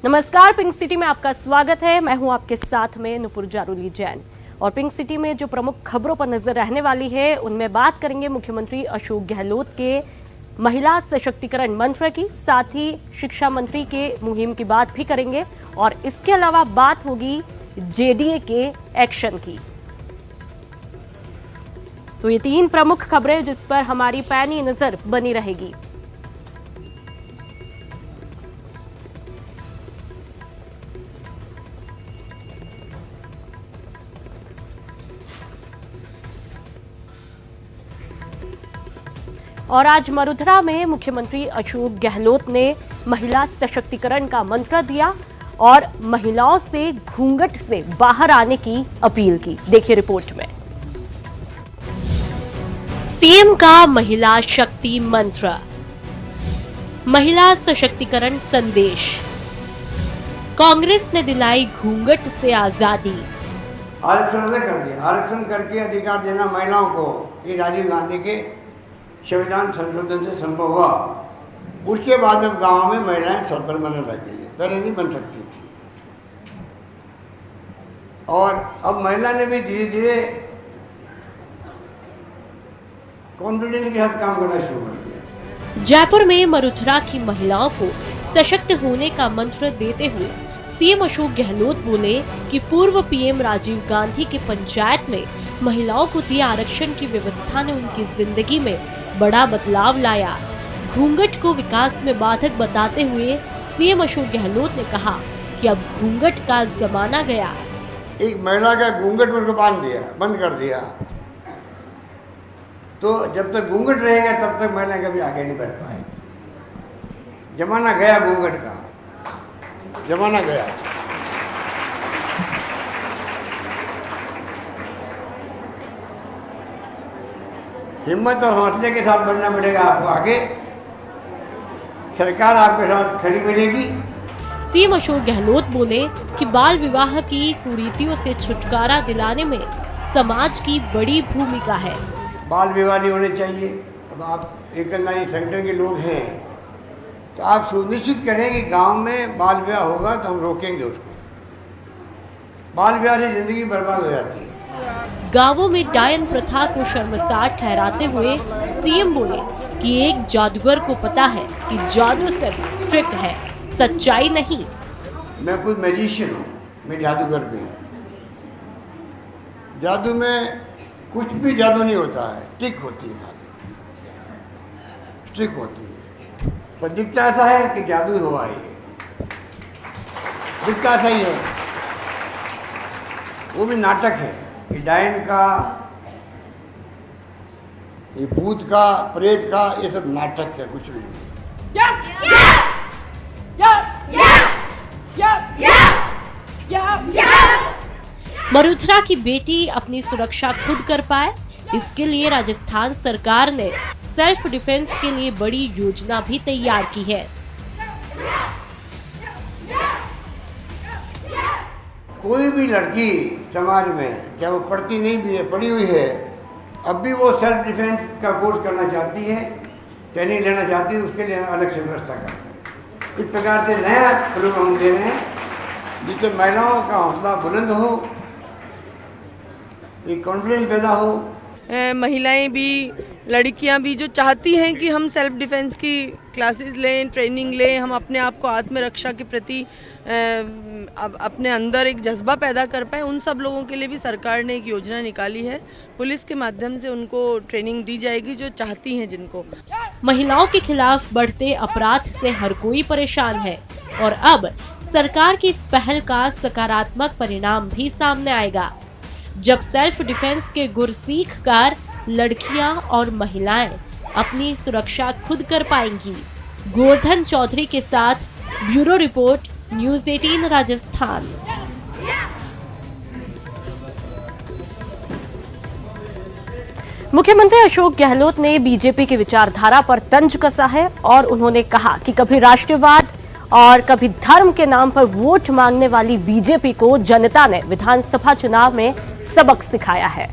नमस्कार, pink city में आपका स्वागत है। मैं हूं आपके साथ में नुपुर जारुली जैन। और पिंक सिटी में जो प्रमुख खबरों पर नजर रहने वाली है उनमें बात करेंगे मुख्यमंत्री अशोक गहलोत के महिला सशक्तिकरण मंत्र की, साथ ही शिक्षा मंत्री के मुहिम की बात भी करेंगे और इसके अलावा बात होगी जेडीए के एक्शन की। तो ये तीन प्रमुख खबरें जिस पर हमारी पैनी नजर बनी रहेगी। और आज मरुधरा में मुख्यमंत्री अशोक गहलोत ने महिला सशक्तिकरण का मंत्र दिया और महिलाओं से घूंघट से बाहर आने की अपील की। देखिए रिपोर्ट में। सीएम का महिला शक्ति मंत्र, महिला सशक्तिकरण संदेश। कांग्रेस ने दिलाई घूंघट से आजादी। आरक्षण कर दिया, आरक्षण करके अधिकार देना महिलाओं को, ये राजीव गांधी के संविधान संशोधन से संभव हुआ। उसके बाद अब गांव में महिलाएं सरपंच बनने लग गई है, पहले नहीं बन सकती थी। और अब महिला ने भी धीरे धीरे कॉन्फिडेंस के साथ काम करना शुरू कर दिया। जयपुर में मरुधरा की महिलाओं को सशक्त होने का मंत्र देते हुए सीएम अशोक गहलोत बोले कि पूर्व पीएम राजीव गांधी के पंचायत में महिलाओं को दिए आरक्षण की व्यवस्था ने उनकी जिंदगी में बड़ा बदलाव लाया। घूंघट को विकास में बाधक बताते हुए सीएम अशोक गहलोत ने कहा कि अब घूंघट का जमाना गया। एक महिला का घूंघट उनको बांध दिया, बंद कर दिया, तो जब तक घूंघट रहेगा तब तक महिला कभी आगे नहीं बढ़ पाएगी। जमाना गया, घूंघट का जमाना गया। हिम्मत और हौसले के साथ बढ़ना पड़ेगा आपको आगे। सरकार आपके साथ खड़ी मिलेगी। सीएम अशोक गहलोत बोले कि बाल विवाह की कुरीतियों से छुटकारा दिलाने में समाज की बड़ी भूमिका है। बाल विवाह नहीं होने चाहिए। अब आप एक संगठन के लोग हैं तो आप सुनिश्चित करें कि गांव में बाल विवाह होगा तो हम रोकेंगे उसको। बाल विवाह से जिंदगी बर्बाद हो जाती है। गांवों में डायन प्रथा को शर्मसार ठहराते हुए सीएम बोले कि एक जादूगर को पता है कि जादू सिर्फ ट्रिक है, सच्चाई नहीं। मैं खुद मैजिशियन हूँ, मैं जादूगर भी हूँ। जादू में कुछ भी जादू नहीं होता है, ट्रिक होती है, खाली ट्रिक होती है। पर दिखता ऐसा है कि जादू हुआ है, दिखता ऐसा ही है। वो भी नाटक है। ये डायन का, ये भूत का, प्रेत का, ये सब नाटक है, कुछ भी नहीं। मरुधरा की बेटी अपनी सुरक्षा खुद कर पाए, इसके लिए राजस्थान सरकार ने सेल्फ डिफेंस के लिए बड़ी योजना भी तैयार की है। कोई भी लड़की समाज में, चाहे वो पढ़ती नहीं भी है, पढ़ी हुई है, अब भी वो सेल्फ डिफेंस का कोर्स करना चाहती है, ट्रेनिंग लेना चाहती है, उसके लिए अलग से व्यवस्था करते हैं। इस प्रकार से नया प्रयोग हम दे रहे हैं जिससे महिलाओं का हौसला बुलंद हो, एक कॉन्फिडेंस पैदा हो। महिलाएं भी, लड़कियां भी जो चाहती हैं कि हम सेल्फ डिफेंस की क्लासेस लें, ट्रेनिंग लें, हम अपने आप को आत्मरक्षा के प्रति अपने अंदर एक जज्बा पैदा कर पाए, उन सब लोगों के लिए भी सरकार ने एक योजना निकाली है। पुलिस के माध्यम से उनको ट्रेनिंग दी जाएगी जो चाहती हैं जिनको। महिलाओं के खिलाफ बढ़ते अपराध से हर कोई परेशान है और अब सरकार की इस पहल का सकारात्मक परिणाम भी सामने आएगा जब सेल्फ डिफेंस के गुर सीख कर लड़कियां और महिलाएं अपनी सुरक्षा खुद कर पाएंगी। गोवर्धन चौधरी के साथ ब्यूरो रिपोर्ट, न्यूज़ 18 राजस्थान। मुख्यमंत्री अशोक गहलोत ने बीजेपी की विचारधारा पर तंज कसा है और उन्होंने कहा कि कभी राष्ट्रवाद और कभी धर्म के नाम पर वोट मांगने वाली बीजेपी को जनता ने विधानसभा चुनाव में सबक सिखाया है।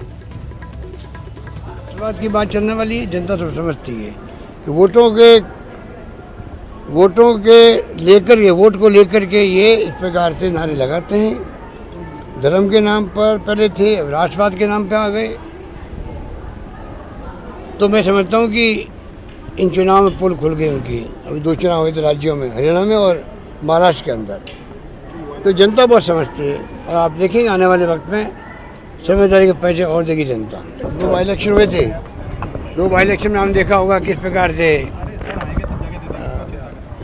राष्ट्रवाद की बात चलने वाली जनता सब समझती है कि वोटों के वोटों के लेकर के, वोट को लेकर के ये इस प्रकार से नारे लगाते हैं। धर्म के नाम पर पहले थे, अब राष्ट्रवाद के नाम पे आ गए। तो मैं समझता हूँ कि इन चुनाव में पोल खुल गए उनकी। अभी 2 चुनाव हुए थे राज्यों में, हरियाणा में और महाराष्ट्र के अंदर। तो जनता बहुत समझती है और आप देखेंगे आने वाले वक्त में समझदारी के पैसे और देगी जनता। 2 बाई इलेक्शन हुए थे, 2 बाई इलेक्शन में हम देखा होगा किस प्रकार से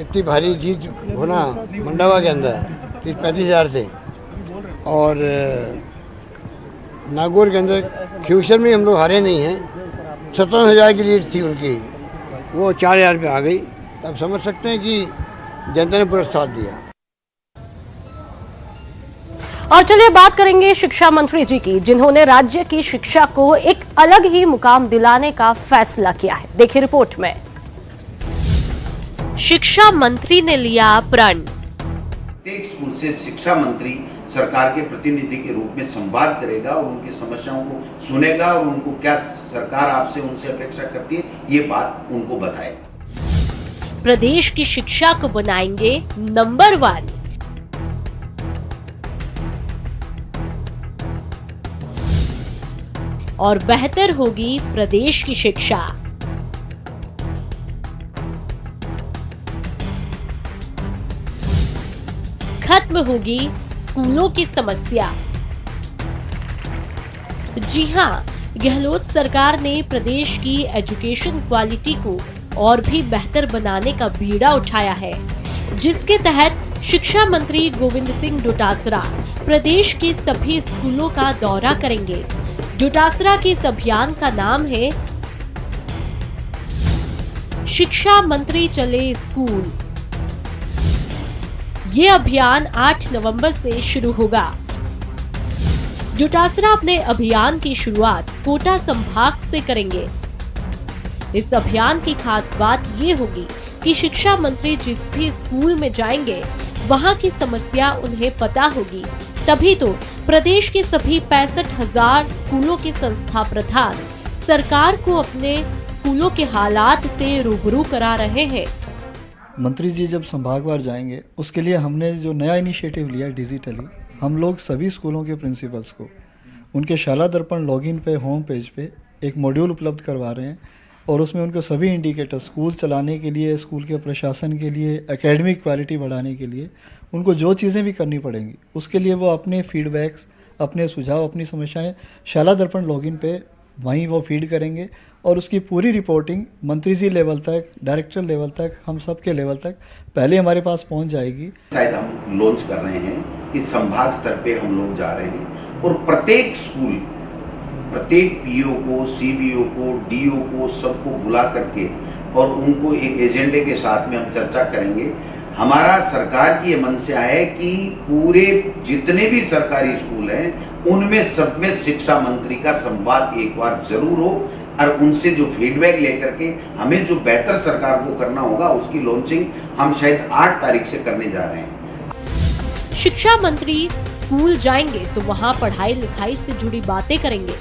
इतनी भारी जीत होना मंडावा के अंदर 30-35 हज़ार थे। और नागौर के अंदर ख्यूशर में हम लोग हारे नहीं हैं, 17,000 की लीड थी उनकी, वो 4,000 पे आ गई। तब समझ सकते हैं कि जनता ने पूरा साथ दिया। और चलिए बात करेंगे शिक्षा मंत्री जी की, जिन्होंने राज्य की शिक्षा को एक अलग ही मुकाम दिलाने का फैसला किया है। देखिए रिपोर्ट में। शिक्षा मंत्री ने लिया प्रण। प्रत्येक स्कूल से शिक्षा मंत्री सरकार के प्रतिनिधि के रूप में संवाद करेगा और उनकी समस्याओं को सुनेगा और उनको क्या सरकार आपसे उनसे अपेक्षा करती है ये बात उनको बताएगा। प्रदेश की शिक्षा को बनाएंगे नंबर 1। और बेहतर होगी प्रदेश की शिक्षा। खत्म होगी स्कूलों की समस्या। जी हां, गहलोत सरकार ने प्रदेश की एजुकेशन क्वालिटी को और भी बेहतर बनाने का बीड़ा उठाया है, जिसके तहत शिक्षा मंत्री गोविंद सिंह डोटासरा प्रदेश के सभी स्कूलों का दौरा करेंगे। डोटासरा के इस अभियान का नाम है शिक्षा मंत्री चले स्कूल। ये अभियान 8 नवंबर से शुरू होगा। डोटासरा अपने अभियान की शुरुआत कोटा संभाग से करेंगे। इस अभियान की खास बात ये होगी कि शिक्षा मंत्री जिस भी स्कूल में जाएंगे वहां की समस्या उन्हें पता होगी। तभी तो प्रदेश के सभी 65,000 स्कूलों के संस्था प्रधान सरकार को अपने स्कूलों के हालात से रूबरू करा रहे हैं। मंत्री जी जब संभागवार जाएंगे उसके लिए हमने जो नया इनिशिएटिव लिया डिजिटली, हम लोग सभी स्कूलों के प्रिंसिपल्स को उनके शाला दर्पण लॉगिन पे होम पेज पे एक मॉड्यूल उपलब्ध करवा रहे हैं और उसमें उनको सभी इंडिकेटर स्कूल चलाने के लिए, स्कूल के प्रशासन के लिए, एकेडमिक क्वालिटी बढ़ाने के लिए उनको जो चीज़ें भी करनी पड़ेंगी उसके लिए वो अपने फीडबैक्स, अपने सुझाव, अपनी समस्याएं शाला दर्पण लॉगिन पे वहीं वो फीड करेंगे और उसकी पूरी रिपोर्टिंग मंत्री जी लेवल तक, डायरेक्टर लेवल तक, हम सब के लेवल तक पहले हमारे पास पहुंच जाएगी। शायद हम लॉन्च कर रहे हैं कि संभाग स्तर पे हम लोग जा रहे हैं और प्रत्येक स्कूल, प्रत्येक पीओ को, सीबीओ को, डीओ को, सबको बुला करके और उनको एक एजेंडे के साथ में हम चर्चा करेंगे। हमारा सरकार की ये मंशा है कि पूरे जितने भी सरकारी स्कूल हैं उनमें सब में शिक्षा मंत्री का संवाद एक बार जरूर हो और उनसे जो फीडबैक लेकर के हमें जो बेहतर सरकार को करना होगा उसकी लॉन्चिंग हम शायद 8 तारीख से करने जा रहे हैं। शिक्षा मंत्री स्कूल जाएंगे तो वहां पढ़ाई लिखाई से जुड़ी बातें करेंगे,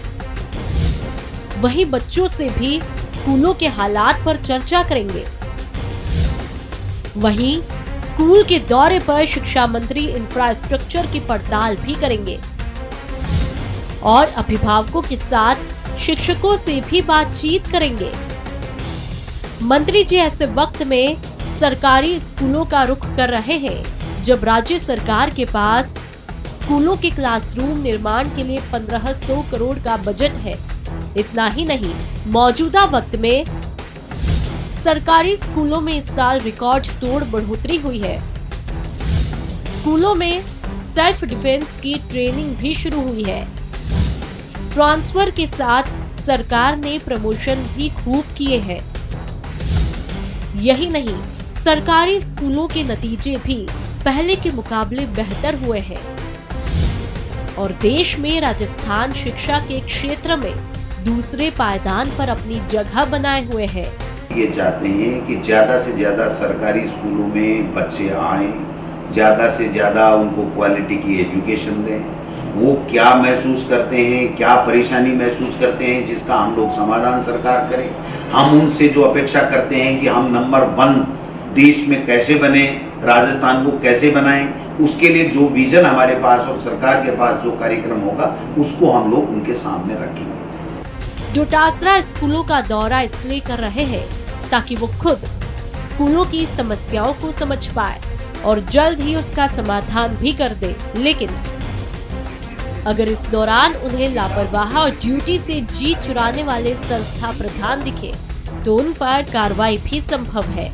वहीं बच्चों से भी स्कूलों के हालात पर चर्चा करेंगे। वहीं स्कूल के दौरे पर शिक्षा मंत्री इंफ्रास्ट्रक्चर की पड़ताल भी करेंगे और अभिभावकों के साथ शिक्षकों से भी बातचीत करेंगे। मंत्री जी ऐसे वक्त में सरकारी स्कूलों का रुख कर रहे हैं जब राज्य सरकार के पास स्कूलों के क्लासरूम निर्माण के लिए 1500 करोड़ का बजट है। इतना ही नहीं, मौजूदा वक्त में सरकारी स्कूलों में इस साल रिकॉर्ड तोड़ बढ़ोतरी हुई है। स्कूलों में सेल्फ डिफेंस की ट्रेनिंग भी शुरू हुई है। ट्रांसफर के साथ सरकार ने प्रमोशन भी खूब किए हैं। यही नहीं, सरकारी स्कूलों के नतीजे भी पहले के मुकाबले बेहतर हुए हैं और देश में राजस्थान शिक्षा के क्षेत्र में दूसरे पायदान पर अपनी जगह बनाए हुए हैं। ये चाहते हैं कि ज़्यादा से ज़्यादा सरकारी स्कूलों में बच्चे आएं, ज़्यादा से ज़्यादा उनको क्वालिटी की एजुकेशन दें। वो क्या महसूस करते हैं, क्या परेशानी महसूस करते हैं, जिसका हम लोग समाधान सरकार करें। हम उनसे जो अपेक्षा करते हैं कि हम नंबर 1 देश में कैसे बने, राजस्थान को कैसे बनाएं, उसके लिए जो विजन हमारे पास और सरकार के पास जो कार्यक्रम होगा उसको हम लोग उनके सामने रखेंगे। डोटासरा स्कूलों का दौरा इसलिए कर रहे हैं ताकि वो खुद स्कूलों की समस्याओं को समझ पाए और जल्द ही उसका समाधान भी कर दे। लेकिन अगर इस दौरान उन्हें लापरवाह और ड्यूटी से जी चुराने वाले संस्था प्रधान दिखे तो उन पर कार्रवाई भी संभव है।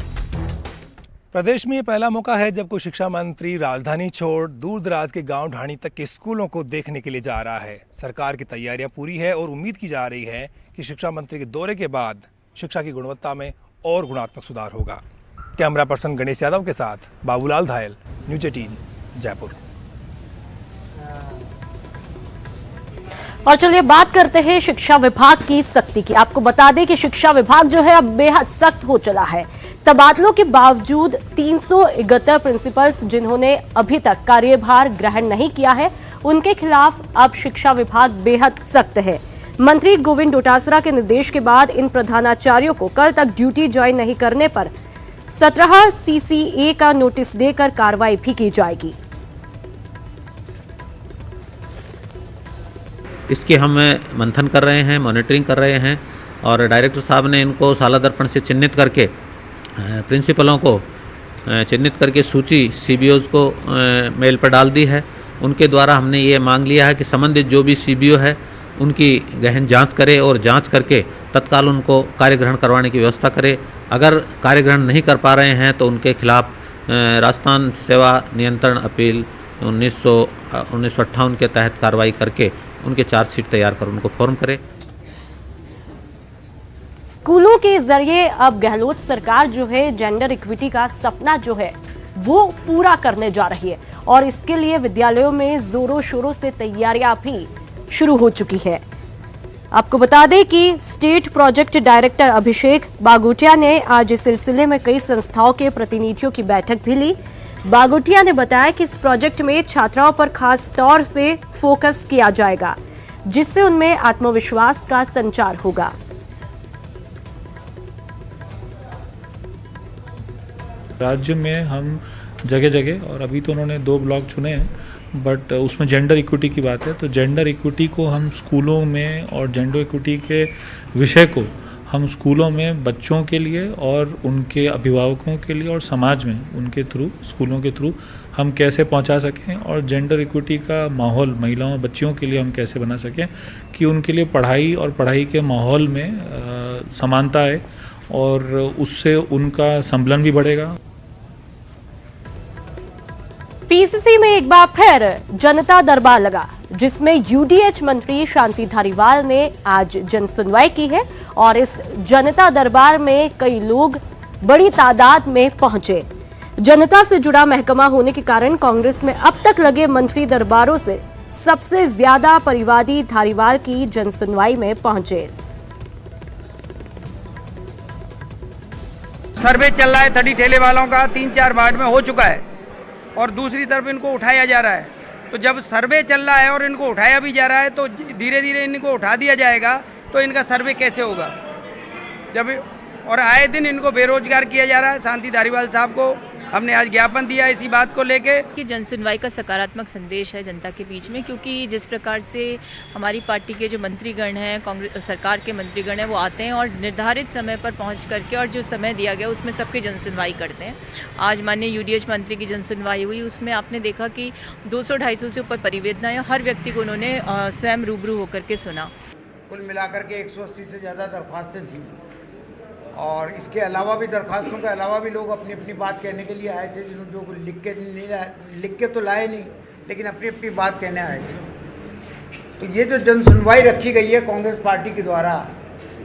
प्रदेश में ये पहला मौका है जब कोई शिक्षा मंत्री राजधानी छोड़ दूर दराज के गांव ढाणी तक के स्कूलों को देखने के लिए जा रहा है। सरकार की तैयारियां पूरी है और उम्मीद की जा रही है कि शिक्षा मंत्री के दौरे के बाद शिक्षा की गुणवत्ता में और गुणात्मक सुधार होगा। कैमरा पर्सन गणेश यादव के साथ बाबूलाल धायल, न्यूज 18 जयपुर। और चलिए बात करते हैं शिक्षा विभाग की सख्ती की। आपको बता दें कि शिक्षा विभाग जो है अब बेहद सख्त हो चला है। तबादलों के बावजूद 371 प्रिंसिपल्स जिन्होंने अभी तक कार्यभार ग्रहण नहीं किया है, उनके खिलाफ अब शिक्षा विभाग बेहद सख्त है। मंत्री गोविंद डोटासरा के निर्देश के बाद इन प्रधानाचार्यों को कल तक ड्यूटी ज्वाइन नहीं करने पर 17 CCA का नोटिस देकर कार्रवाई भी की जाएगी। इसके हम मंथन कर रहे हैं, मॉनिटरिंग कर रहे हैं और डायरेक्टर साहब ने इनको साला दर्पण से चिन्हित करके प्रिंसिपलों को चिन्हित करके सूची CBOs को मेल पर डाल दी है। उनके द्वारा हमने ये मांग लिया है कि संबंधित जो भी CBO है उनकी गहन जांच करे और जांच करके तत्काल उनको कार्यग्रहण करवाने की व्यवस्था करे। अगर कार्यग्रहण नहीं कर पा रहे हैं तो उनके खिलाफ राजस्थान सेवा नियंत्रण अपील 1958 के तहत कार्रवाई करके उनके चार्जशीट तैयार कर उनको फॉर्म करे। स्कूलों के जरिए अब गहलोत सरकार जो है जेंडर इक्विटी का सपना जो है वो पूरा करने जा रही है और इसके लिए विद्यालयों में जोरों शोरों से तैयारियां भी शुरू हो चुकी है। आपको बता दें कि स्टेट प्रोजेक्ट डायरेक्टर अभिषेक बागोटिया ने आज इस सिलसिले में कई संस्थाओं के प्रतिनिधियों की बैठक भी ली। बागोटिया ने बताया कि इस प्रोजेक्ट में छात्राओं पर खास तौर से फोकस किया जाएगा, जिससे उनमें आत्मविश्वास का संचार होगा। राज्य में हम जगह जगह, और अभी तो उन्होंने 2 ब्लॉक चुने हैं, बट उसमें जेंडर इक्विटी की बात है, तो जेंडर इक्विटी को हम स्कूलों में और जेंडर इक्विटी के विषय को हम स्कूलों में बच्चों के लिए और उनके अभिभावकों के लिए और समाज में उनके थ्रू, स्कूलों के थ्रू हम कैसे पहुंचा सकें और जेंडर इक्विटी का माहौल महिलाओं और बच्चियों के लिए हम कैसे बना सकें कि उनके लिए पढ़ाई और पढ़ाई के माहौल में समानता है और उससे उनका संबलन भी बढ़ेगा। पीसीसी में एक बार फिर जनता दरबार लगा, जिसमें यूडीएच मंत्री शांति धारीवाल ने आज जनसुनवाई की है और इस जनता दरबार में कई लोग बड़ी तादाद में पहुंचे। जनता से जुड़ा महकमा होने के कारण कांग्रेस में अब तक लगे मंत्री दरबारों से सबसे ज्यादा परिवादी धारीवाल की जनसुनवाई में पहुंचे। सर्वे चल रहा है, 30 ठेले वालों का 3-4 वार्ड में हो चुका है और दूसरी तरफ इनको उठाया जा रहा है। तो जब सर्वे चल रहा है और इनको उठाया भी जा रहा है तो धीरे धीरे इनको उठा दिया जाएगा तो इनका सर्वे कैसे होगा? जब और आए दिन इनको बेरोजगार किया जा रहा है। शांति धारीवाल साहब को हमने आज ज्ञापन दिया इसी बात को लेके कि जनसुनवाई का सकारात्मक संदेश है जनता के बीच में, क्योंकि जिस प्रकार से हमारी पार्टी के जो मंत्रीगण हैं, कांग्रेस सरकार के मंत्रीगण हैं, वो आते हैं और निर्धारित समय पर पहुंच करके और जो समय दिया गया उसमें सबकी जनसुनवाई करते हैं। आज माननीय यूडीएच मंत्री की जनसुनवाई हुई, उसमें आपने देखा कि 200-250 से ऊपर परिवेदनाएं हर व्यक्ति को उन्होंने स्वयं रूबरू होकर के सुना। कुल मिलाकर के 180 से ज़्यादा दरख्वास्तें थी और इसके अलावा भी दरख्वास्तों के अलावा भी लोग अपनी अपनी बात कहने के लिए आए थे, जो लिख के तो लाए नहीं, लेकिन अपनी अपनी बात कहने आए थे। तो ये जो जनसुनवाई रखी गई है कांग्रेस पार्टी के द्वारा,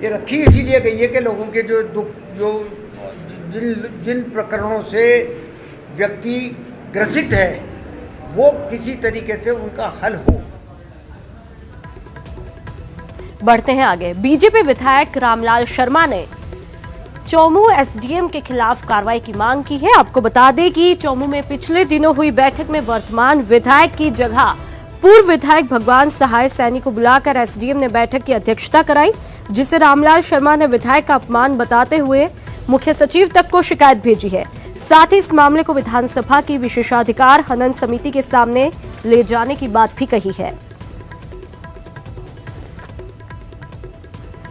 ये रखी इसीलिए गई है कि लोगों के जो दुख, जो जिन प्रकरणों से व्यक्ति ग्रसित है वो किसी तरीके से उनका हल हो। बढ़ते हैं आगे। बीजेपी विधायक रामलाल शर्मा ने चौमू एसडीएम के खिलाफ कार्रवाई की मांग की है। आपको बता दें कि चौमू में पिछले दिनों हुई बैठक में वर्तमान विधायक की जगह पूर्व विधायक भगवान सहाय सैनी को बुलाकर एसडीएम ने बैठक की अध्यक्षता कराई, जिसे रामलाल शर्मा ने विधायक का अपमान बताते हुए मुख्य सचिव तक को शिकायत भेजी है। साथ ही इस मामले को विधानसभा की विशेषाधिकार हनन समिति के सामने ले जाने की बात भी कही है।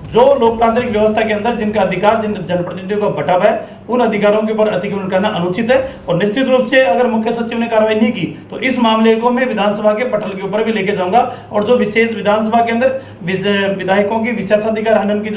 जो लोकतांत्रिक व्यवस्था के अंदर जिनका अधिकार जिन जनप्रतिनिधियों का बटा है, उन अधिकारों के ऊपर अतिक्रमण करना अनुचित है। और निश्चित रूप से अगर मुख्य सचिव ने कार्रवाई नहीं की तो इस मामले को मैं विधानसभा के पटल के ऊपर भी लेके जाऊंगा और जो विशेष विधानसभा के अंदर विधायकों की विशेषाधिकार हनन की जो